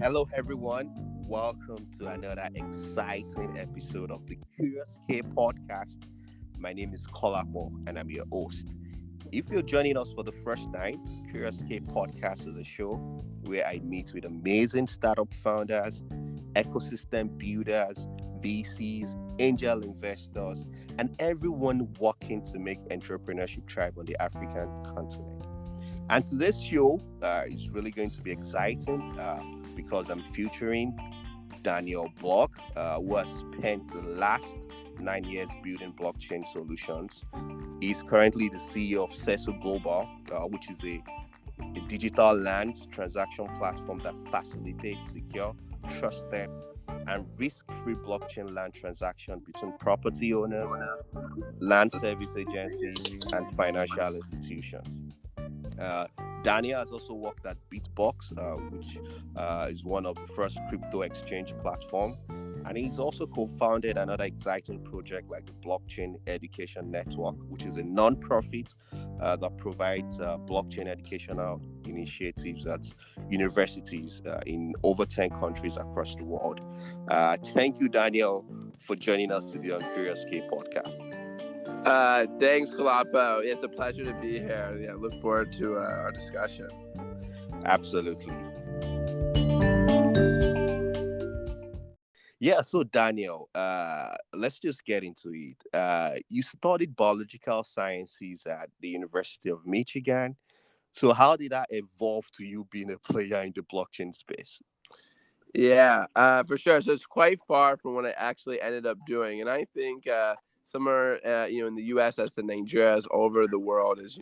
Hello, everyone. Welcome to another exciting episode of the Curious K podcast. My name is Kolapo, and I'm your host. If you're joining us for the first time, Curious K podcast is a show where I meet with amazing startup founders, ecosystem builders, VCs, angel investors, and everyone working to make entrepreneurship thrive on the African continent. And today's show is really going to be exciting because I'm featuring Daniel Bloch, who has spent the last 9 years building blockchain solutions. He's currently the CEO of Seso Global, which is a digital land transaction platform that facilitates secure, trusted, and risk-free blockchain land transaction between property owners, land service agencies, and financial institutions. Uh, Daniel has also worked at Bitbox, which is one of the first crypto exchange platform, and he's also co-founded another exciting project like the Blockchain Education Network, which is a non-profit that provides blockchain educational initiatives at universities in over 10 countries across the world. Thank you, Daniel, for joining us today on Curious K podcast. Thanks, Kalapo. It's a pleasure to be here. Yeah, look forward to our discussion. Absolutely. Yeah, so Daniel, let's just get into it. You studied biological sciences at the University of Michigan. So how did that evolve to you being a player in the blockchain space? Yeah, for sure. So it's quite far from what I actually ended up doing, and I think somewhere in the U.S. as to Nigeria as all over the world is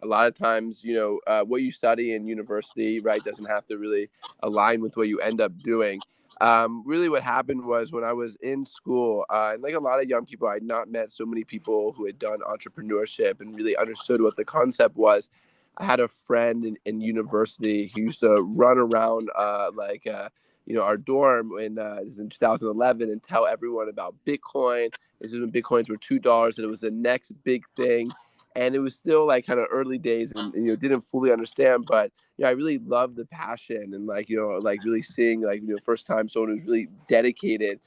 a lot of times what you study in university, right, doesn't have to really align with what you end up doing. Really, what happened was when I was in school, and like a lot of young people, I had not met so many people who had done entrepreneurship and really understood what the concept was. I had a friend in university who used to run around our dorm this is in 2011 and tell everyone about Bitcoin. This is when Bitcoins were $2, and it was the next big thing. And it was still like kind of early days, and didn't fully understand, but I really loved the passion and like really seeing first time someone who's really dedicated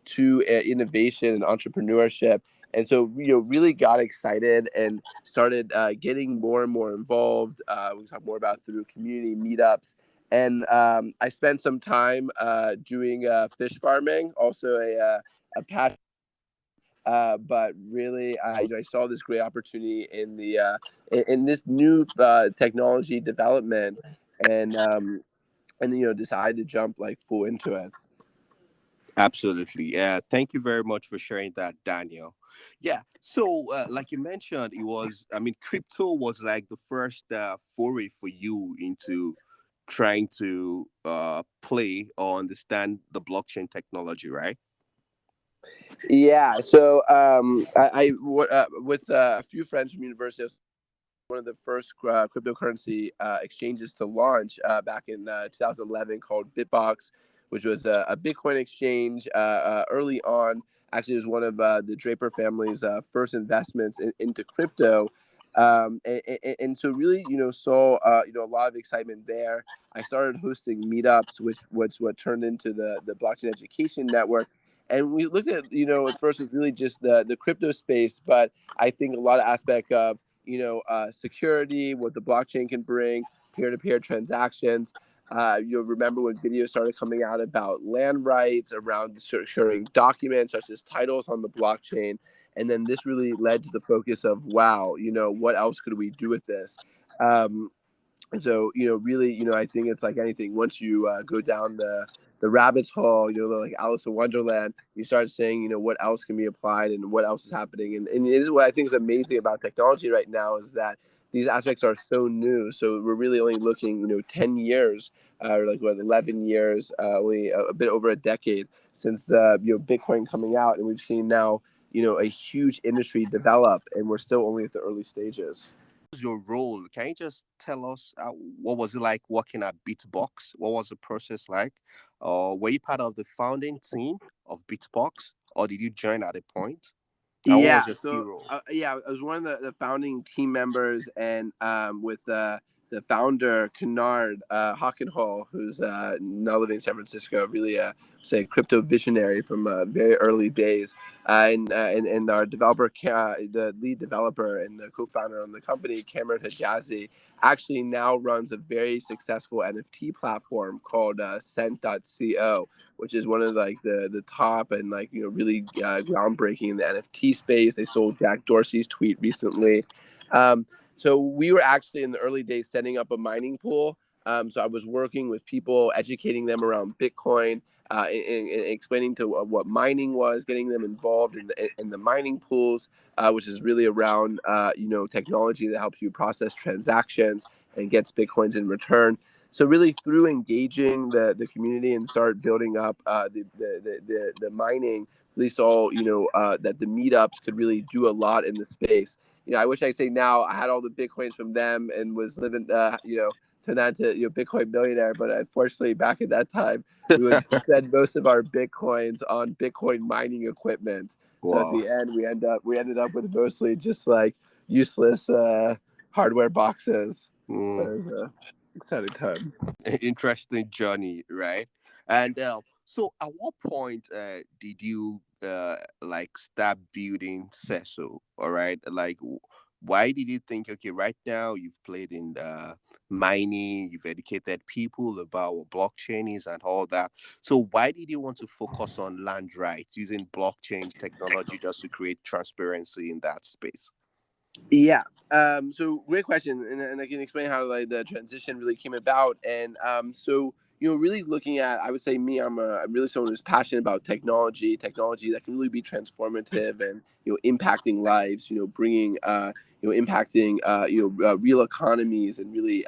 to innovation and entrepreneurship. And so, really got excited and started getting more and more involved. We talk more about through community meetups. And I spent some time doing fish farming, also a passion. But really, I saw this great opportunity in this new technology development, and decided to jump like full into it. Absolutely. Yeah. Thank you very much for sharing that, Daniel. Yeah. So, like you mentioned, crypto was like the first foray for you into trying to play or understand the blockchain technology, right? Yeah. So with a few friends from university, one of the first cryptocurrency exchanges to launch back in 2011 called Bitbox, which was a Bitcoin exchange early on. Actually, it was one of the Draper family's first investments into crypto. And so really, saw a lot of excitement there. I started hosting meetups, which what turned into the Blockchain Education Network. And we looked at, at first it was really just the crypto space, but I think a lot of aspect of security, what the blockchain can bring, peer-to-peer transactions. You'll remember when videos started coming out about land rights, around securing documents such as titles on the blockchain. And then this really led to the focus of, wow, what else could we do with this? And so, really, I think it's like anything. Once you go down the rabbit's hole, like Alice in Wonderland, you start saying, what else can be applied and what else is happening. And it is what I think is amazing about technology right now is that these aspects are so new. So we're really only looking, 10 years, or like what, 11 years, only a bit over a decade since Bitcoin coming out, and we've seen now, a huge industry develop, and we're still only at the early stages. Your role? Can you just tell us what was it like working at Bitbox? What was the process like? Were you part of the founding team of Bitbox, or did you join at a point? And what Yeah, was your key so role? I was one of the founding team members, and with the founder, Kennard Hockenhall, who's now living in San Francisco, really say crypto visionary from very early days, and our developer, the lead developer and the co-founder on the company, Cameron Hijazi, actually now runs a very successful NFT platform called Cent.co, which is one of like the top and like really groundbreaking in the NFT space. They sold Jack Dorsey's tweet recently. So we were actually in the early days setting up a mining pool. So I was working with people, educating them around Bitcoin, and explaining to what mining was, getting them involved in the mining pools, which is really around technology that helps you process transactions and gets Bitcoins in return. So really through engaging the community and start building up the mining, we saw that the meetups could really do a lot in the space. I wish I say now I had all the Bitcoins from them and was living, turned that into Bitcoin millionaire. But unfortunately, back at that time, we would spend most of our Bitcoins on Bitcoin mining equipment. So at Wow. the end, we ended up with mostly just like useless hardware boxes. But Mm. it was a exciting time. Interesting journey, right? And so, at what point did you like start building Seso? All right, like why did you think, okay, right now you've played in mining, you've educated people about what blockchain is and all that. So, why did you want to focus on land rights using blockchain technology just to create transparency in that space? Yeah. So great question, and I can explain how like the transition really came about. And so really looking at, I would say me, I'm really someone who's passionate about technology that can really be transformative and impacting lives. Bringing impacting real economies and really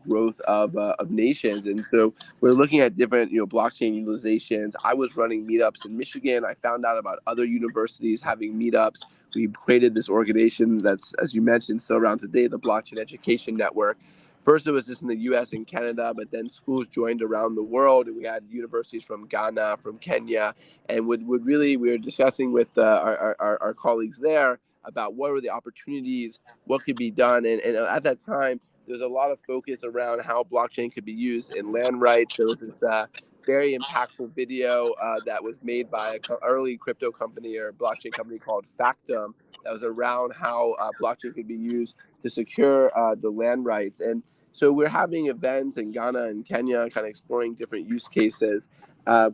growth of nations. And so we're looking at different blockchain utilizations. I was running meetups in Michigan. I found out about other universities having meetups. We created this organization that's, as you mentioned, still around today, the Blockchain Education Network. First, it was just in the US and Canada, but then schools joined around the world, and we had universities from Ghana, from Kenya, and would really, we were discussing with our colleagues there about what were the opportunities, what could be done. And at that time, there's a lot of focus around how blockchain could be used in land rights. There was this very impactful video that was made by an early crypto company or blockchain company called Factum that was around how blockchain could be used to secure the land rights. And so we're having events in Ghana and Kenya, kind of exploring different use cases.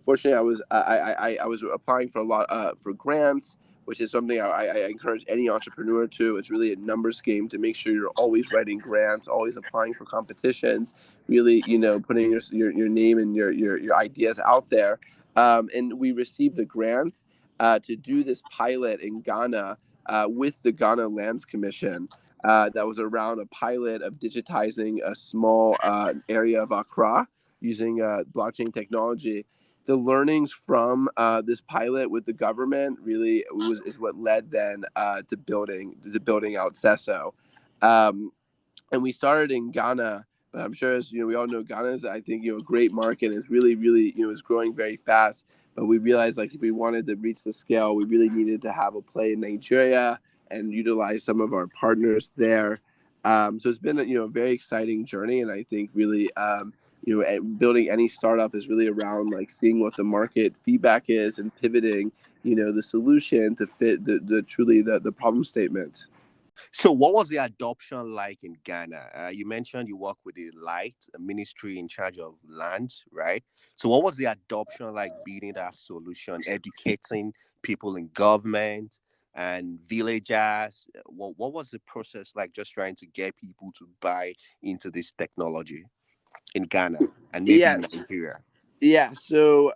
Fortunately, I was applying for a lot for grants, which is something I encourage any entrepreneur to. It's really a numbers game to make sure you're always writing grants, always applying for competitions, really, putting your name and your ideas out there. And we received a grant to do this pilot in Ghana with the Ghana Lands Commission. That was around a pilot of digitizing a small area of Accra using blockchain technology. The learnings from this pilot with the government really is what led then to building out Seso. Um, and we started in Ghana. But I'm sure, as we all know, Ghana is, I think, a great market. It's really, really, is growing very fast. But we realized, like, if we wanted to reach the scale, we really needed to have a play in Nigeria and utilize some of our partners there. So it's been, a very exciting journey, and I think really, building any startup is really around like seeing what the market feedback is and pivoting, the solution to fit the truly the problem statement. So, what was the adoption like in Ghana? You mentioned you work with the Light Ministry in charge of lands, right? So, what was the adoption like building that solution, educating people in government and villagers? What was the process like just trying to get people to buy into this technology in Ghana and maybe in Yes. Nigeria? Yeah. So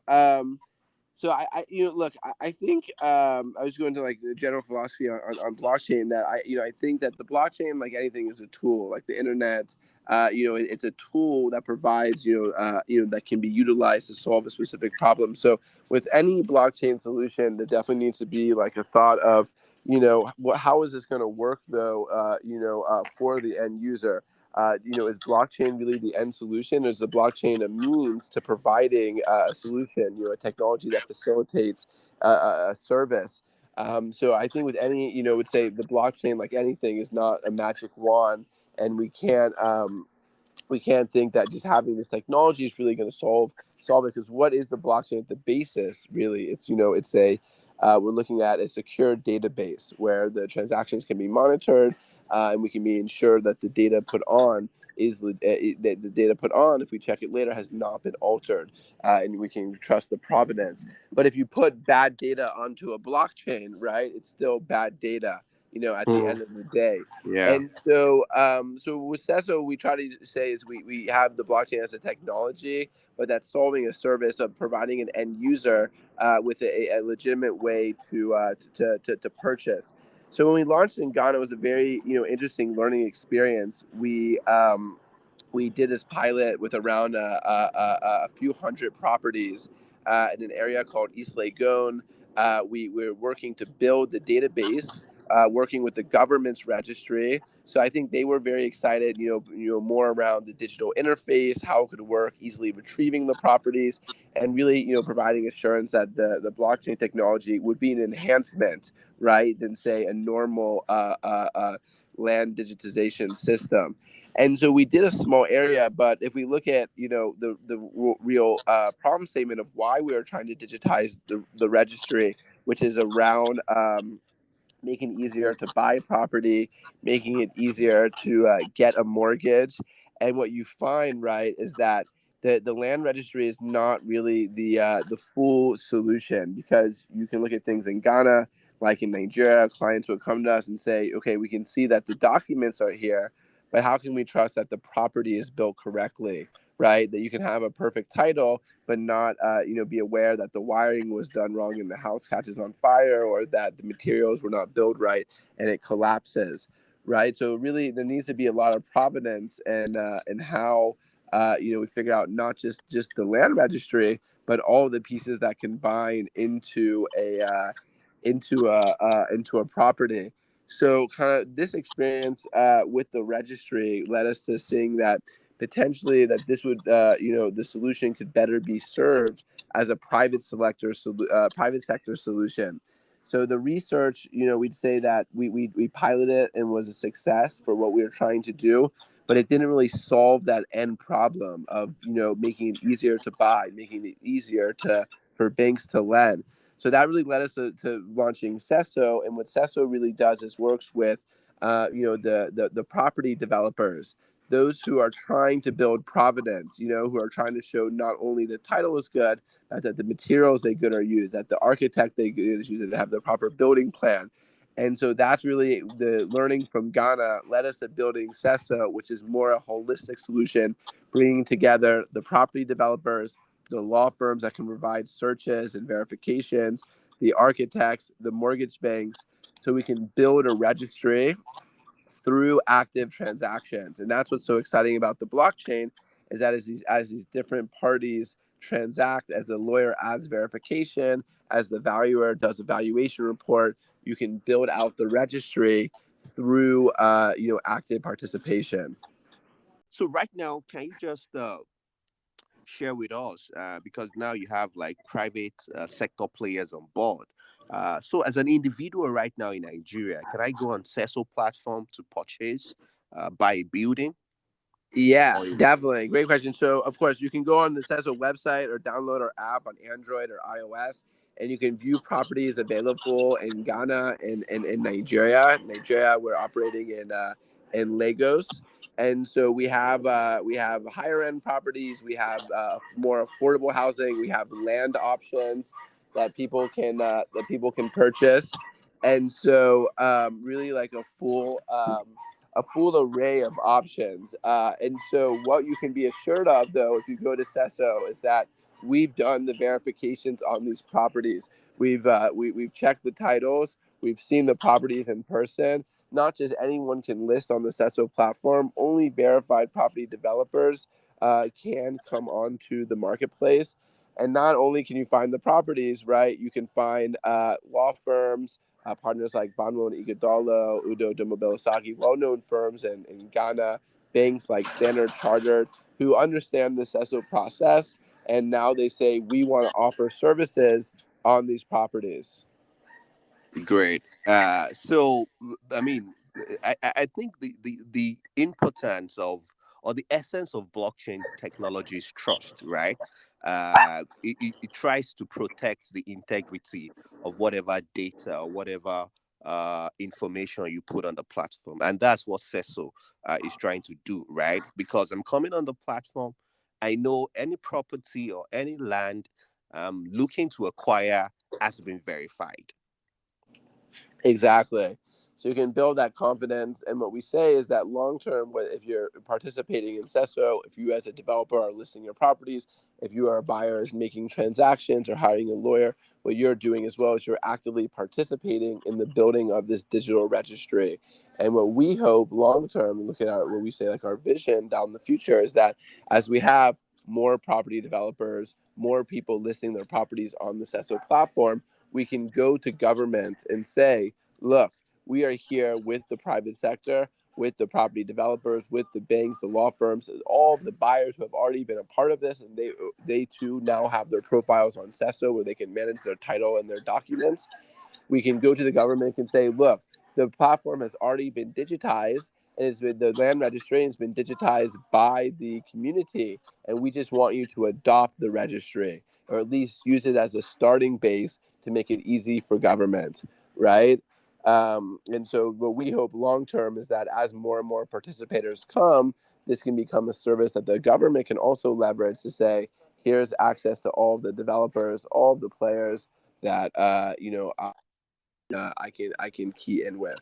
look, I think I was going to like the general philosophy on blockchain that I think that the blockchain, like anything, is a tool, like the internet. It's a tool that provides, that can be utilized to solve a specific problem. So with any blockchain solution, there definitely needs to be like a thought of, how is this going to work though, for the end user. Is blockchain really the end solution? Or is the blockchain a means to providing a solution, a technology that facilitates a service? So I think with any, would say the blockchain, like anything, is not a magic wand. and we can't think that just having this technology is really going to solve it, because what is the blockchain at the basis? Really, it's it's a we're looking at a secure database where the transactions can be monitored, and we can be ensured that the data put on that the data put on, if we check it later, has not been altered, and we can trust the provenance. But if you put bad data onto a blockchain, right, it's still bad data, at the Mhm. end of the day. Yeah. And so with Seso, we try to say is we have the blockchain as a technology, but that's solving a service of providing an end user with a legitimate way to purchase. So when we launched in Ghana, it was a very interesting learning experience. We did this pilot with around a few hundred properties in an area called East Legon. We were working to build the database, working with the government's registry. So I think they were very excited, more around the digital interface, how it could work, easily retrieving the properties, and really, providing assurance that the blockchain technology would be an enhancement, right, than say a normal land digitization system. And so we did a small area, but if we look at the real problem statement of why we are trying to digitize the registry, which is around making it easier to buy property, making it easier to get a mortgage. And what you find, right, is that the land registry is not really the full solution, because you can look at things in Ghana, like in Nigeria, clients would come to us and say, okay, we can see that the documents are here, but how can we trust that the property is built correctly, right? That you can have a perfect title, but not be aware that the wiring was done wrong and the house catches on fire, or that the materials were not built right and it collapses, right? So really there needs to be a lot of provenance and how we figure out not just the land registry, but all the pieces that combine into a property. So kind of this experience with the registry led us to seeing that potentially that this would the solution could better be served as a private sector solution. So the research, we'd say that we piloted it and was a success for what we were trying to do, but it didn't really solve that end problem of making it easier to buy, making it easier to for banks to lend. So that really led us to launching Seso. And what Seso really does is works with the property developers, those who are trying to build providence, who are trying to show not only the title is good, that the materials they good are used, that the architect they good is used, that they have the proper building plan. And so that's really the learning from Ghana led us to building Seso, which is more a holistic solution, bringing together the property developers, the law firms that can provide searches and verifications, the architects, the mortgage banks, so we can build a registry through active transactions. And that's what's so exciting about the blockchain, is that as these different parties transact, as the lawyer adds verification, as the valuer does a valuation report, you can build out the registry through active participation. So right now, can you just share with us, because now you have like private sector players on board. So as an individual right now in Nigeria, can I go on Seso platform to purchase, buy a building? Yeah, Or definitely. Great question. So, of course, you can go on the CESO website or download our app on Android or iOS, and you can view properties available in Ghana and in Nigeria. Nigeria, we're operating in Lagos, and so we have higher end properties. We have more affordable housing. We have land options that people can purchase, and so really like a full array of options. And so, what you can be assured of, though, if you go to Seso, is that we've done the verifications on these properties. We've checked the titles. We've seen the properties in person. Not just anyone can list on the Seso platform. Only verified property developers can come onto the marketplace. And not only can you find the properties, right? You can find law firms, partners like Banwo and Iguodalo, Udo Dumobelosagi, well-known firms in Ghana, banks like Standard Chartered, who understand the CESO process, and now they say we want to offer services on these properties. great. So I mean, I think the importance of, or the essence of blockchain technology is trust, right? It tries to protect the integrity of whatever data or whatever information you put on the platform, and that's what Seso is trying to do, right? Because I'm coming on the platform, I know any property or any land I'm looking to acquire has been verified. Exactly. So you can build that confidence. And what we say is that long term, if you're participating in CESO, if you as a developer are listing your properties, if you are buyers making transactions or hiring a lawyer, what you're doing as well is you're actively participating in the building of this digital registry. And what we hope long term, look at what we say, like our vision down the future, is that as we have more property developers, more people listing their properties on the CESO platform, we can go to government and say, look, we are here with the private sector, with the property developers, with the banks, the law firms, all of the buyers who have already been a part of this, and they too now have their profiles on CESO where they can manage their title and their documents. We can go to the government and say, look, the platform has already been digitized, and the land registry has been digitized by the community, and we just want you to adopt the registry, or at least use it as a starting base to make it easy for government, right? And so what we hope long term is that as more and more participators come, this can become a service that the government can also leverage to say, here's access to all of the developers, all of the players that I can key in with.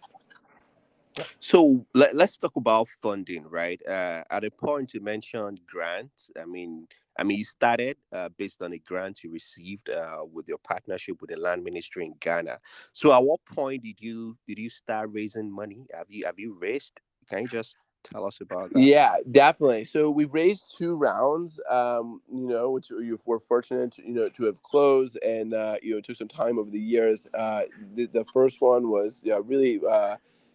So let's talk about funding, right? At a point you mentioned grants. I mean, you started based on a grant you received with your partnership with the Land Ministry in Ghana. So, at what point did you start raising money? Have you raised? Can you just tell us about that? Yeah, definitely. So we've raised two rounds, which we're fortunate, to have closed, and it took some time over the years. The first one was really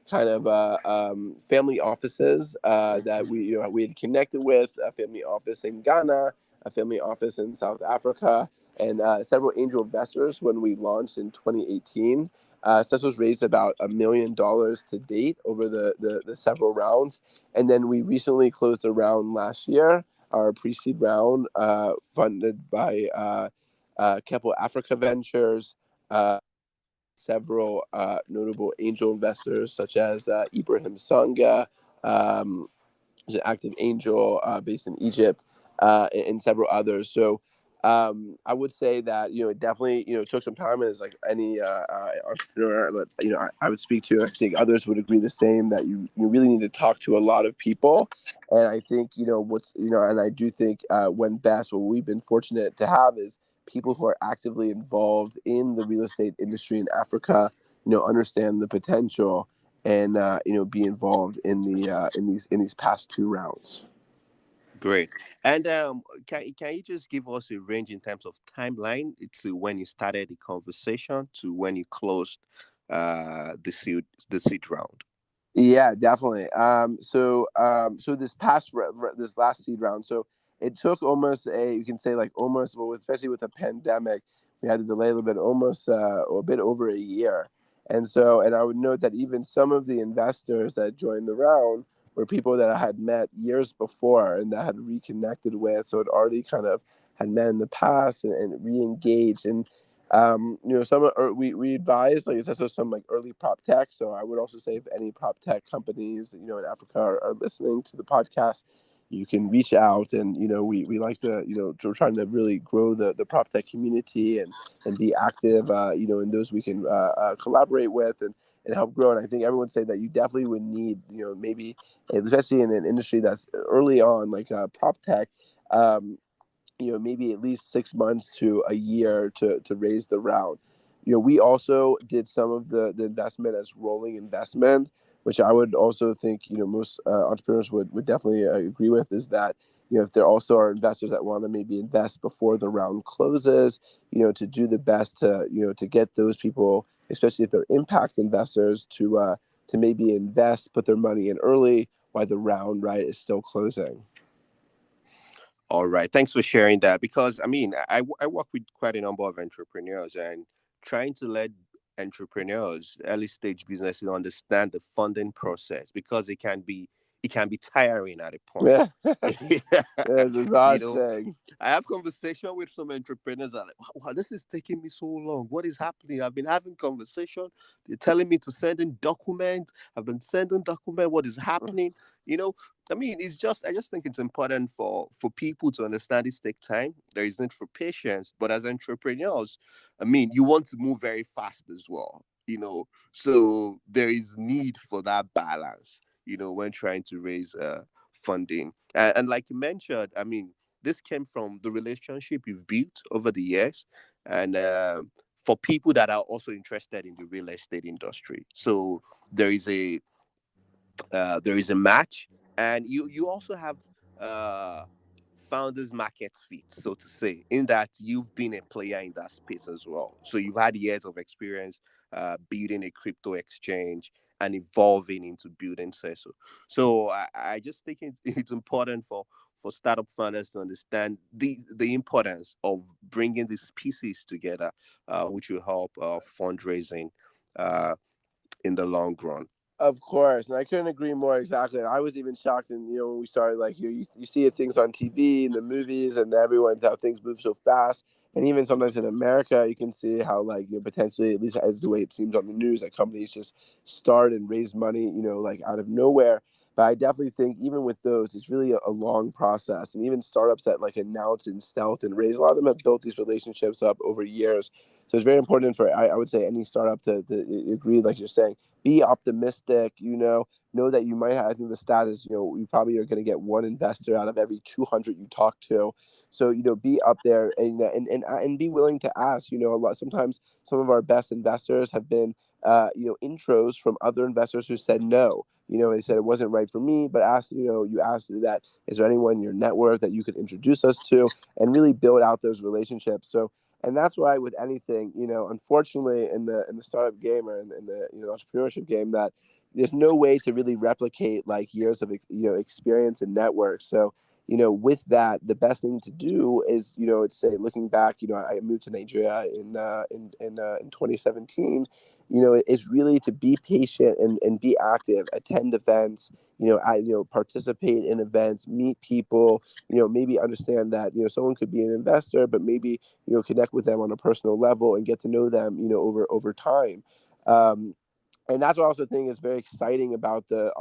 kind of family offices that we had connected with, a family office in Ghana, a family office in South Africa, and several angel investors when we launched in 2018. Seso's raised about $1 million to date over the several rounds. And then we recently closed a round last year, our pre-seed round, funded by Keppel Africa Ventures, several notable angel investors such as Ibrahim Sanga, um, who's an active angel based in Egypt, and several others. So I would say that it definitely took some time, and as like any entrepreneur that I would speak to, I think others would agree the same that you really need to talk to a lot of people, and I think and I do think when best what we've been fortunate to have is people who are actively involved in the real estate industry in Africa, understand the potential and be involved in these past two rounds. Great. And can you just give us a range in terms of timeline to when you started the conversation to when you closed the seed round? Yeah, definitely. So this last seed round, so it took almost you can say like almost, well, especially with the pandemic, we had to delay a little bit, almost a bit over a year. And I would note that even some of the investors that joined the round were people that I had met years before and that had reconnected with, so it already kind of had met in the past and re-engaged. And we advise, like, it's also some like early prop tech. So I would also say if any prop tech companies in Africa are listening to the podcast, you can reach out, and we like to we're trying to really grow the prop tech community and be active in those we can collaborate with and help grow. And I think everyone say that you definitely would need maybe, especially in an industry that's early on like prop tech, maybe at least 6 months to a year to raise the round. We also did some of the investment as rolling investment, which I would also think, most entrepreneurs would definitely agree with, is that, if there also are investors that want to maybe invest before the round closes, to do the best to get those people, especially if they're impact investors, to maybe invest, put their money in early while the round, right, is still closing. All right. Thanks for sharing that. Because I mean, I work with quite a number of entrepreneurs, and trying to let entrepreneurs, early stage businesses understand the funding process because it can be tiring at a point. Yeah, it's you know, exhausting. I have conversation with some entrepreneurs that are like, wow, this is taking me so long. What is happening? I've been having conversation. They're telling me to send in documents. I've been sending document. What is happening? You know, I mean, I just think it's important for people to understand this take time. There is need for patience, but as entrepreneurs, I mean, you want to move very fast as well. So there is need for that balance. When trying to raise funding, and like you mentioned, I mean, this came from the relationship you've built over the years, and for people that are also interested in the real estate industry. So there is a there is a match, and you also have uh, founders market fit, so to say, in that you've been a player in that space as well. So you've had years of experience building a crypto exchange and evolving into building Seso. So I just think it's important for startup founders to understand the importance of bringing these pieces together, which will help fundraising uh, in the long run. Of course, and I couldn't agree more exactly. And I was even shocked, and when we started, like you see things on TV and the movies, and everyone how things move so fast. And even sometimes in America, you can see how like potentially, at least as the way it seems on the news, that companies just start and raise money, like out of nowhere. But I definitely think even with those, it's really a long process. And even startups that like announce in stealth and raise, a lot of them have built these relationships up over years. So it's very important for I would say any startup to agree, like you're saying, be optimistic, know that you might have, I think the stat is, you probably are going to get one investor out of every 200 you talk to. So, be up there and be willing to ask, a lot. Sometimes some of our best investors have been, intros from other investors who said no. They said it wasn't right for me, but you asked that, is there anyone in your network that you could introduce us to, and really build out those relationships. So, and that's why with anything, unfortunately in the startup game or in the entrepreneurship game, that there's no way to really replicate like years of experience and network. So with that, the best thing to do is it's say, looking back, I moved to Nigeria in 2017. It's really to be patient and be active, attend events, participate in events, meet people, maybe understand that someone could be an investor, but maybe connect with them on a personal level and get to know them over time. um, and that's what I also think is very exciting about the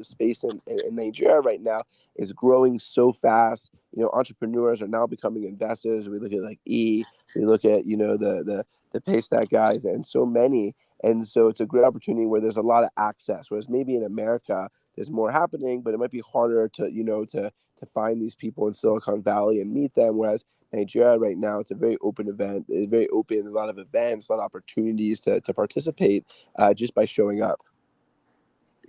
space in Nigeria right now is growing so fast. Entrepreneurs are now becoming investors. We look at like we look at the Paystack guys, and so many. And so it's a great opportunity where there's a lot of access. Whereas maybe in America there's more happening, but it might be harder to find these people in Silicon Valley and meet them. Whereas Nigeria right now, it's a very open event. It's very open, a lot of events, a lot of opportunities to participate just by showing up.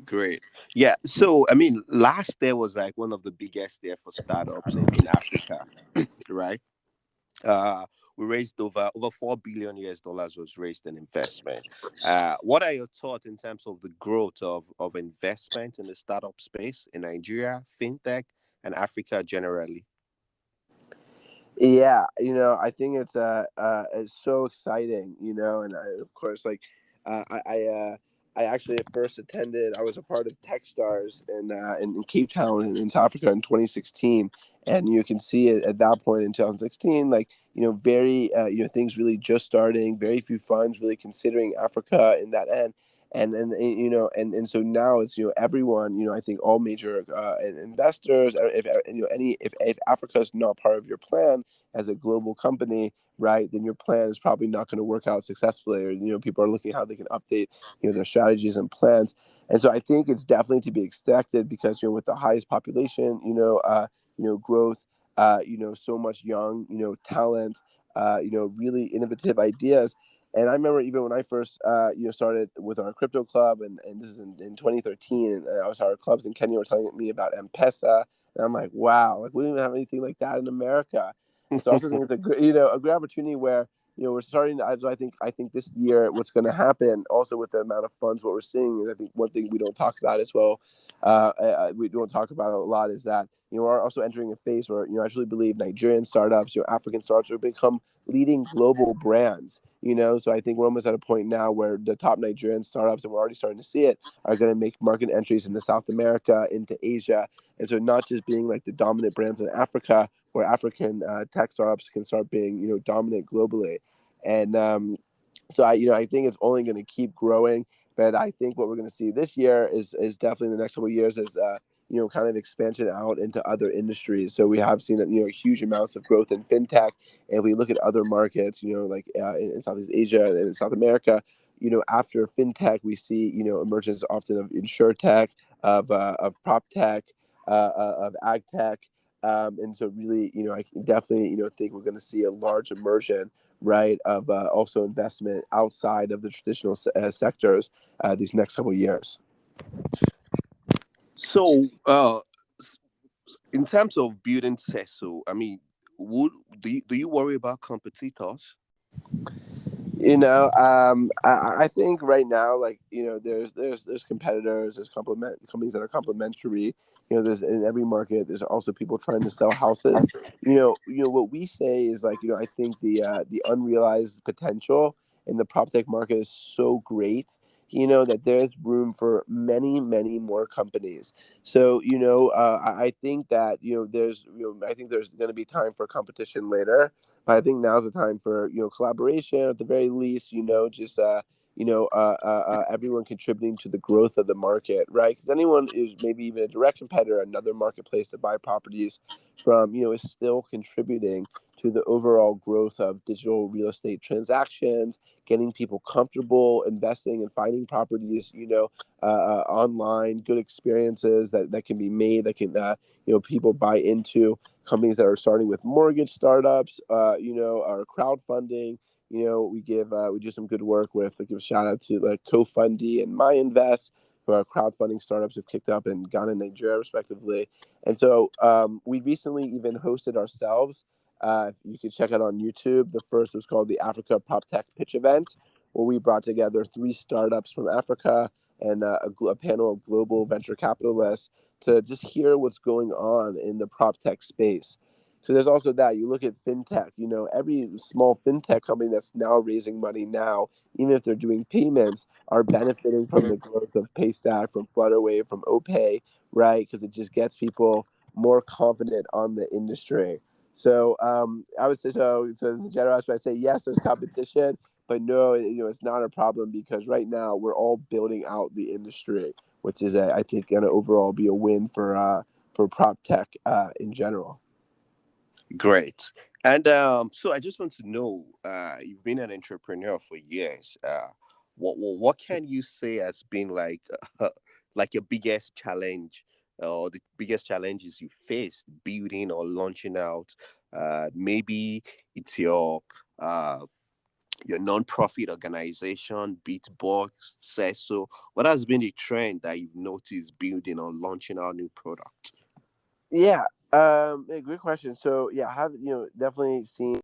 Great. Yeah. So, I mean, last year was like one of the biggest year for startups in Africa, right? Uh, we raised over $4 billion was raised in investment. What are your thoughts in terms of the growth of investment in the startup space in Nigeria, fintech, and Africa generally? Yeah, I think it's so exciting, and of course, like, I actually at first attended. I was a part of TechStars in Cape Town in South Africa in 2016, and you can see it at that point in 2016, like very things really just starting, very few funds really considering Africa in that end. And and so now it's everyone, I think all major investors, if any if Africa is not part of your plan as a global company, right, then your plan is probably not going to work out successfully, or people are looking at how they can update their strategies and plans. And so I think it's definitely to be expected because with the highest population, growth, so much young talent, really innovative ideas. And I remember even when I first, started with our crypto club, and this is in 2013, and I was our clubs in Kenya were telling me about M-Pesa, and I'm like, wow, like we don't even have anything like that in America. And so I also think it's a great opportunity where we're starting. I think this year what's going to happen also with the amount of funds, what we're seeing, and I think one thing we don't talk about as well, we don't talk about a lot, is that we're also entering a phase where I truly believe Nigerian startups, African startups will become leading global brands. So I think we're almost at a point now where the top Nigerian startups, and we're already starting to see it, are going to make market entries into South America, into Asia. And so not just being like the dominant brands in Africa, where African tech startups can start being, dominant globally. And so I think it's only going to keep growing. But I think what we're going to see this year is definitely in the next couple of years is kind of expansion out into other industries. So we have seen huge amounts of growth in fintech. And if we look at other markets, like in Southeast Asia and in South America, after fintech, we see emergence often of insurtech, of prop tech, of ag tech. And so really, I definitely think we're going to see a large immersion, right, of also investment outside of the traditional sectors these next couple of years. So, in terms of building Seso, I mean, would do you worry about competitors? I think right now, like there's competitors, there's companies that are complementary. There's in every market. There's also people trying to sell houses. What we say is like I think the unrealized potential in the prop tech market is so great. That there's room for many, many more companies. So I think that there's I think there's going to be time for competition later. But I think now's the time for collaboration at the very least. Just everyone contributing to the growth of the market, right? Because anyone is maybe even a direct competitor, another marketplace to buy properties from, is still contributing to the overall growth of digital real estate transactions, getting people comfortable investing and finding properties, online, good experiences that can be made, that can people buy into, companies that are starting with mortgage startups, or crowdfunding. We do some good work with, give a shout out to like CoFundy and MyInvest, who are crowdfunding startups who've kicked up in Ghana and Nigeria respectively. And so we recently even hosted ourselves. You can check it on YouTube. The first was called the Africa Prop Tech Pitch Event, where we brought together 3 startups from Africa and a panel of global venture capitalists to just hear what's going on in the prop tech space. So there's also that. You look at fintech, every small fintech company that's now raising money now, even if they're doing payments, are benefiting from the growth of Paystack, from Flutterwave, from OPay, right? Because it just gets people more confident on the industry. So I would say so as a general aspect, I say yes, there's competition, but no, it's not a problem because right now we're all building out the industry, which is I think going to overall be a win for prop tech in general. Great. And so I just want to know, you've been an entrepreneur for years. What can you say has been like your biggest challenge, or the biggest challenges you faced building or launching out? Maybe it's your non-profit organization, Beatbox, Seso. What has been the trend that you've noticed building or launching out new product? Yeah, great question. So yeah, I have definitely seen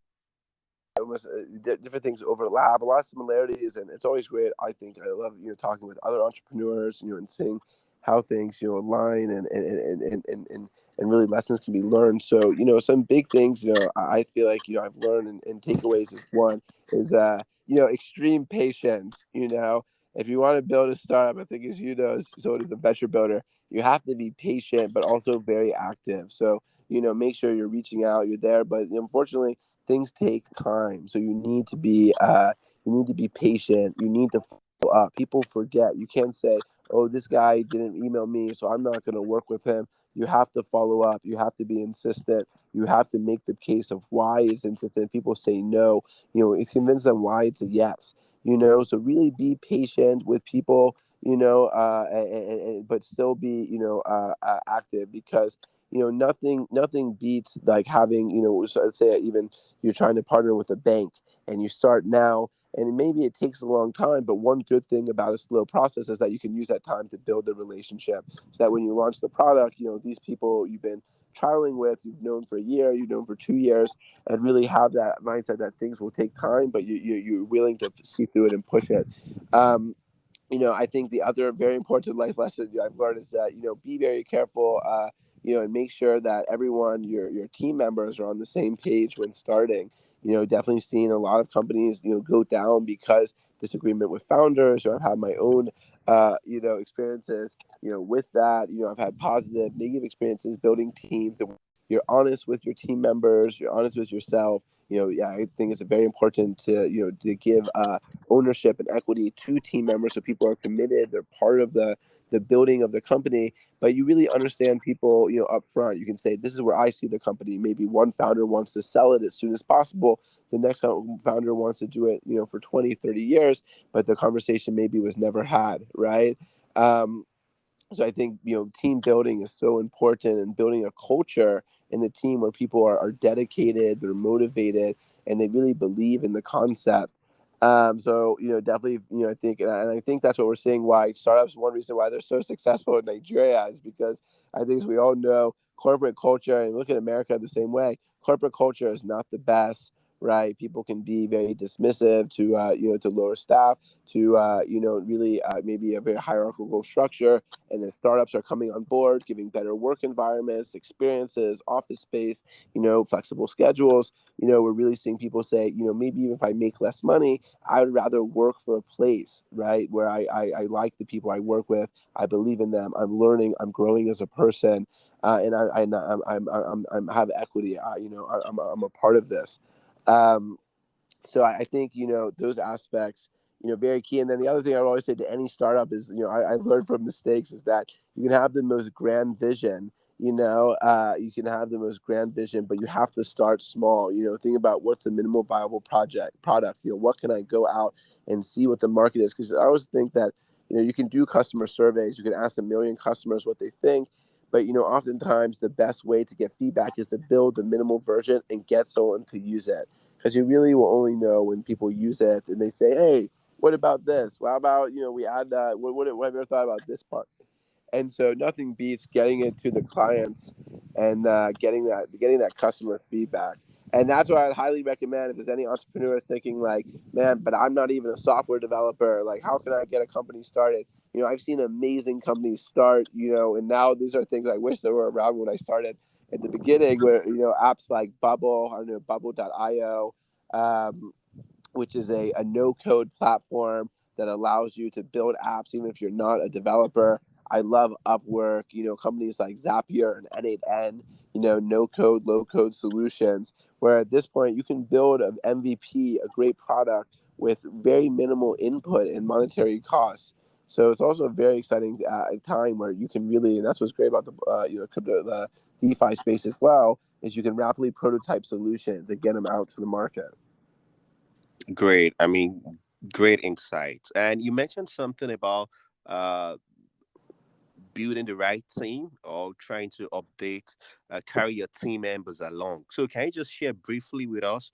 almost different things overlap, a lot of similarities, and it's always great. I think I love talking with other entrepreneurs, and seeing how things align and really lessons can be learned. So some big things I feel like I've learned and takeaways is one is extreme patience. If you want to build a startup, I think as so it is a venture builder. You have to be patient, but also very active. So make sure you're reaching out, you're there. But unfortunately, things take time, so you need to be patient. You need to follow up. People forget. You can't say, oh, this guy didn't email me, so I'm not going to work with him. You have to follow up. You have to be insistent. You have to make the case of why it's insistent. People say no, convince them why it's a yes. So really be patient with people, but still be active, because nothing beats like having so say even you're trying to partner with a bank and you start now, and maybe it takes a long time, but one good thing about a slow process is that you can use that time to build the relationship, so that when you launch the product, these people you've been trialing with, you've known for a year, you've known for 2 years, and really have that mindset that things will take time, but you're willing to see through it and push it. um, I think the other very important life lesson I've learned is that, be very careful, and make sure that everyone, your team members are on the same page when starting. definitely seen a lot of companies, go down because disagreement with founders, or I've had my own, experiences, with that. I've had positive, negative experiences building teams that you're honest with your team members, you're honest with yourself. Yeah, I think it's very important to, to give ownership and equity to team members, so people are committed, they're part of the building of the company. But you really understand people, up front. You can say, this is where I see the company. Maybe one founder wants to sell it as soon as possible, the next founder wants to do it, for 20, 30 years, but the conversation maybe was never had, right? So I think, team building is so important, and building a culture in the team where people are dedicated, they're motivated, and they really believe in the concept. So, definitely, I think, and I think that's what we're seeing, why startups, one reason why they're so successful in Nigeria is because I think, as we all know, corporate culture, and look at America the same way, corporate culture is not the best, right? People can be very dismissive to, to lower staff, to, really maybe a very hierarchical structure. And then startups are coming on board, giving better work environments, experiences, office space, flexible schedules. We're really seeing people say, maybe even if I make less money, I would rather work for a place, right, where I like the people I work with, I believe in them, I'm learning, I'm growing as a person, and I'm have equity. I'm a part of this. Um, so I think, those aspects, very key. And then the other thing I would always say to any startup is, I've learned from mistakes, is that you can have the most grand vision, you can have the most grand vision, but you have to start small. Think about, what's the minimal viable product, what can I go out and see what the market is? Because I always think that, you can do customer surveys, you can ask 1 million customers what they think, but oftentimes the best way to get feedback is to build the minimal version and get someone to use it, because you really will only know when people use it and they say, "Hey, what about this? Well, how about, we add what have you ever thought about this part?" And so nothing beats getting it to the clients, and getting that customer feedback. And that's why I'd highly recommend, if there's any entrepreneurs thinking like, man, but I'm not even a software developer, like, how can I get a company started? I've seen amazing companies start, and now these are things I wish they were around when I started at the beginning, where, apps like Bubble, I don't know, bubble.io, um, which is a no code platform that allows you to build apps even if you're not a developer. I love Upwork, companies like Zapier and N8N, no code, low code solutions, where at this point you can build an MVP, a great product, with very minimal input and monetary costs. So it's also a very exciting time where you can really, and that's what's great about the DeFi space as well, is you can rapidly prototype solutions and get them out to the market. Great. I mean, great insights. And you mentioned something about uh, building the right team, or trying to update, carry your team members along. So, can you just share briefly with us,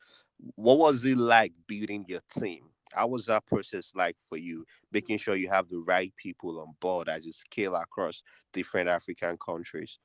what was it like building your team? How was that process like for you, making sure you have the right people on board as you scale across different African countries?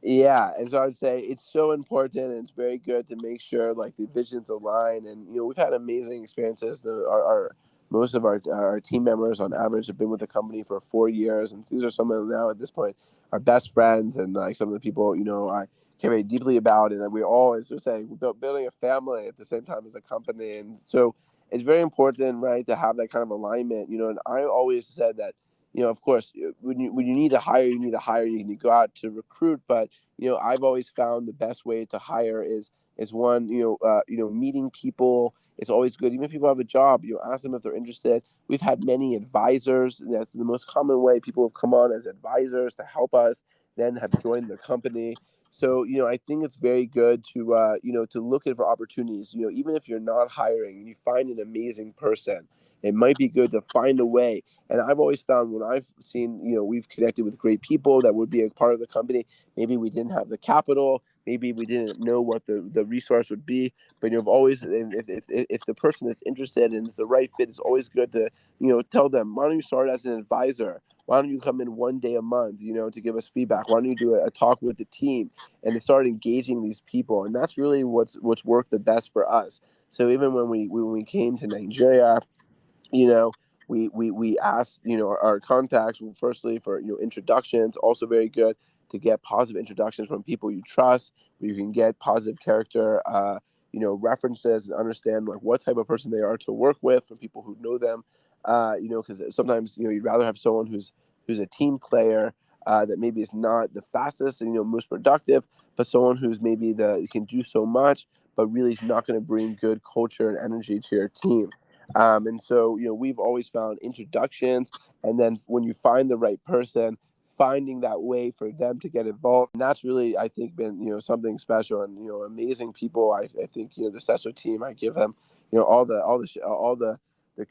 Yeah, and so I would say it's so important, and it's very good to make sure, like, the visions align. And we've had amazing experiences. Our most of our team members on average have been with the company for 4 years, and these are some of them now at this point our best friends, and like some of the people, I care very deeply about. And we all, as we say, we're building a family at the same time as a company. And so it's very important, right, to have that kind of alignment. And I always said that, of course, when you need to hire, you need to hire. You need to go out to recruit, but I've always found the best way to hire is one, meeting people. It's always good, even if people have a job. Ask them if they're interested. We've had many advisors, and that's the most common way people have come on as advisors to help us, then have joined the company. So I think it's very good to to look at for opportunities. Even if you're not hiring and you find an amazing person, it might be good to find a way. And I've always found, when I've seen, we've connected with great people that would be a part of the company. Maybe we didn't have the capital, maybe we didn't know what the resource would be, but I've always, if the person is interested and it's the right fit, it's always good to tell them, why don't you start as an advisor? Why don't you come in 1 day a month, to give us feedback? Why don't you do a talk with the team, and to start engaging these people? And that's really what's worked the best for us. So even when we came to Nigeria, you know we asked our contacts, firstly, for introductions. Also very good to get positive introductions from people you trust, where you can get positive character references and understand like what type of person they are to work with from people who know them. Because sometimes you'd rather have someone who's a team player that maybe is not the fastest and most productive, but someone who's maybe can do so much, but really is not going to bring good culture and energy to your team. And so we've always found introductions, and then when you find the right person, finding that way for them to get involved, and that's really, I think, been something special, and amazing people. I think the Seso team, I give them all the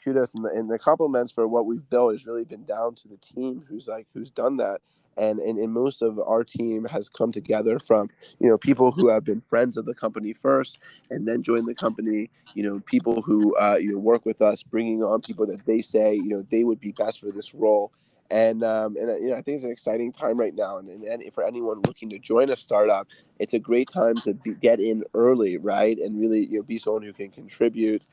kudos and the compliments for what we've built has really been down to the team who's done that. And most of our team has come together from people who have been friends of the company first and then joined the company, people who work with us, bringing on people that they say they would be best for this role. And I think it's an exciting time right now, and for anyone looking to join a startup, it's a great time to get in early, right? And really be someone who can contribute,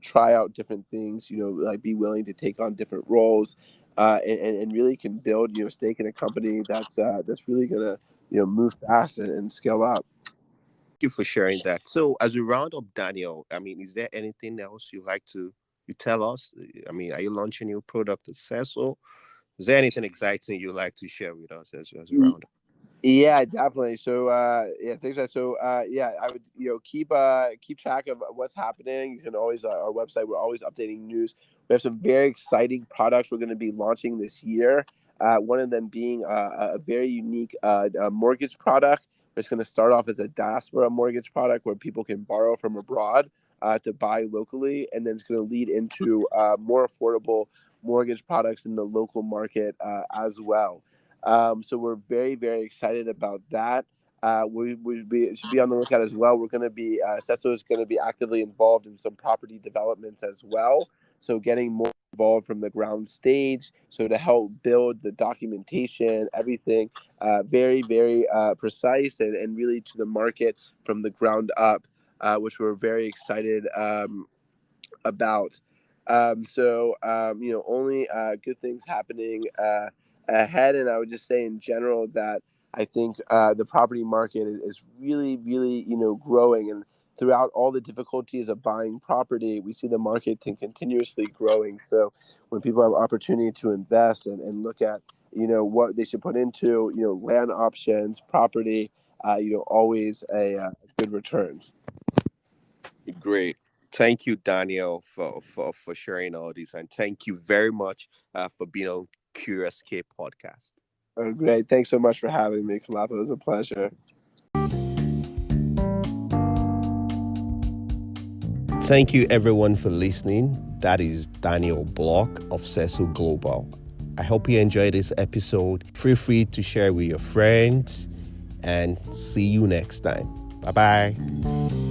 try out different things, like be willing to take on different roles, and really can build stake in a company that's really gonna move fast and scale up. Thank you for sharing that. So, as we round up, Daniel, I mean, is there anything else you like to you tell us? I mean, are you launching a new product at Cecil? Is there anything exciting you like to share with us as we round up? Yeah, definitely. So, thanks. So, I would, keep track of what's happening. You can always, our website, we're always updating news. We have some very exciting products we're going to be launching this year. One of them being a very unique mortgage product. It's going to start off as a diaspora mortgage product where people can borrow from abroad to buy locally, and then it's going to lead into more affordable mortgage products in the local market as well. So we're very, very excited about that. We should be on the lookout as well. We're going to be, Seso is going to be actively involved in some property developments as well. So getting more involved from the ground stage. So to help build the documentation, everything very, very precise and really to the market from the ground up, which we're very excited about. Only good things happening ahead. And I would just say in general that I think the property market is really, really, growing. And throughout all the difficulties of buying property, we see the market continuously growing. So when people have opportunity to invest and look at, what they should put into, land options, property, always a good return. Great. Thank you, Daniel, for sharing all this, and thank you very much for being on Curious K podcast. Oh, great. Thanks so much for having me, Kalapa. It was a pleasure. Thank you, everyone, for listening. That is Daniel Bloch of Seso Global. I hope you enjoyed this episode. Feel free to share with your friends, and see you next time. Bye bye.